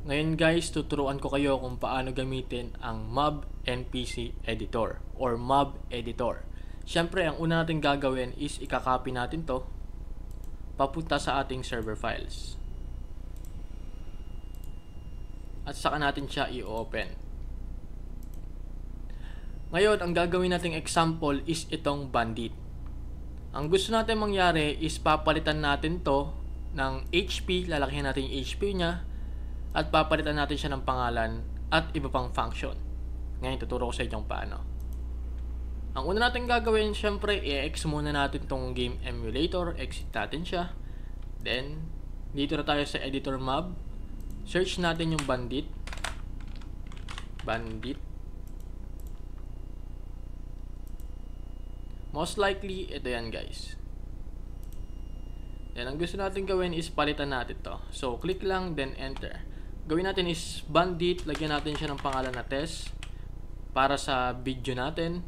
Ngayon guys, tuturuan ko kayo kung paano gamitin ang Mob NPC Editor or Mob Editor. Siyempre, ang una natin gagawin is ikakopy natin to papunta sa ating server files. At saka natin siya i-open. Ngayon, ang gagawin nating example is itong bandit. Ang gusto natin mangyari is papalitan natin to ng HP, lalakihan natin yung HP niya, at papalitan natin siya ng pangalan at iba pang function. Ngayon, tuturo ko sa inyo paano. Ang una natin gagawin, syempre, i-ex muna natin tong game emulator, exit natin siya. Then, dito na tayo sa editor mob. Search natin yung bandit. Most likely, ito yan guys. Then, ang gusto natin gawin is palitan natin to. So, click lang, then enter. Gawin natin is bandit, lagyan natin siya ng pangalan na test para sa video natin.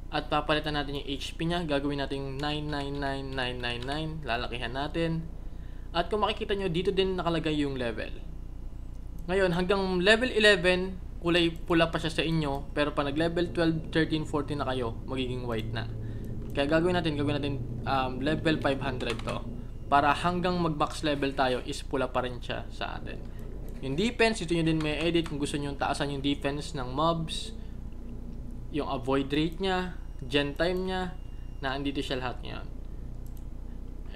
At papalitan natin yung HP niya. Gagawin natin 999999. Lalakihan natin. At kung makikita nyo, dito din nakalagay yung level. Ngayon, hanggang level 11, kulay pula pa siya sa inyo. Pero pag nag-level 12, 13, 14 na kayo, magiging white na. Kaya gagawin natin level 500 to. Para hanggang mag-max level tayo, is pula pa rin siya sa atin. Yung defense, ito nyo din may edit. Kung gusto nyo taasan yung defense ng mobs, yung avoid rate niya, gen time niya, na andito siya lahat ngayon.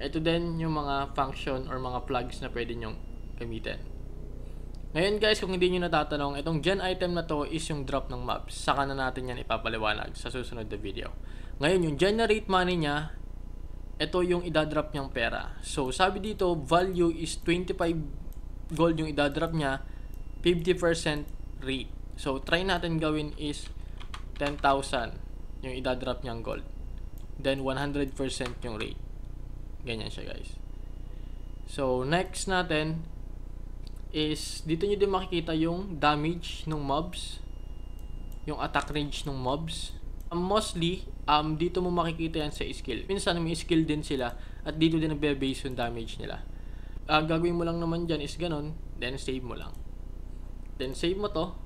Ito din yung mga function or mga plugs na pwede nyong gamitin. Ngayon guys, kung hindi nyo natatanong, itong gen item na to is yung drop ng mobs. Saka na natin yan ipapaliwanag sa susunod na video. Ngayon, yung generate money niya, ito yung idadrop niyang pera. So, sabi dito, value is 25 gold yung idadrop niya, 50% rate. So, try natin gawin is 10,000 yung idadrop niyang gold. Then, 100% yung rate. Ganyan siya guys. So, next natin is, dito nyo din makikita yung damage ng mobs, yung attack range ng mobs. Mostly, dito mo makikita yan sa skill. Minsan may skill din sila at dito din nagbe-base yung damage nila. Gagawin mo lang naman dyan is ganon, then save mo lang. Then save mo to,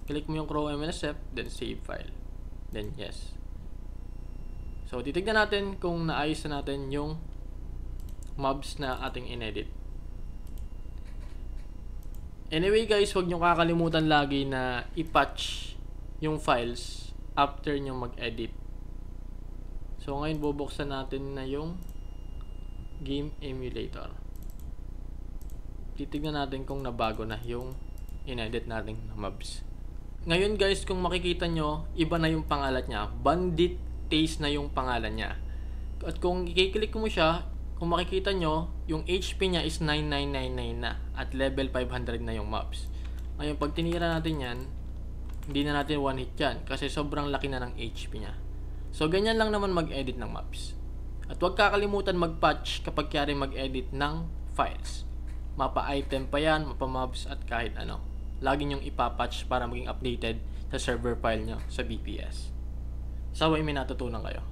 click mo yung Chrome MLSF, then save file. Then yes. So, titignan natin kung naayos na natin yung mobs na ating inedit. Anyway guys, huwag nyo kakalimutan lagi na i-patch yung files after nyo mag-edit. So ngayon bubuksan natin na yung game emulator. Titignan natin kung nabago na yung inedit nating mobs. Ngayon guys, kung makikita nyo, iba na yung pangalan niya. Bandit Taste na yung pangalan niya. At kung i-click mo siya, kung makikita nyo, yung HP niya is 9999 na. At level 500 na yung mobs. Ngayon, pag tinira natin yan, hindi na natin one hit yan. Kasi sobrang laki na ng HP niya. So, ganyan lang naman mag-edit ng mobs. At huwag kakalimutan mag-patch kapag kaya mag-edit ng files. Mapa-item pa yan, mapa-mobs at kahit ano. Lagi nyong ipapatch para maging updated sa server file nyo sa BPS. Saway may natutunan kayo.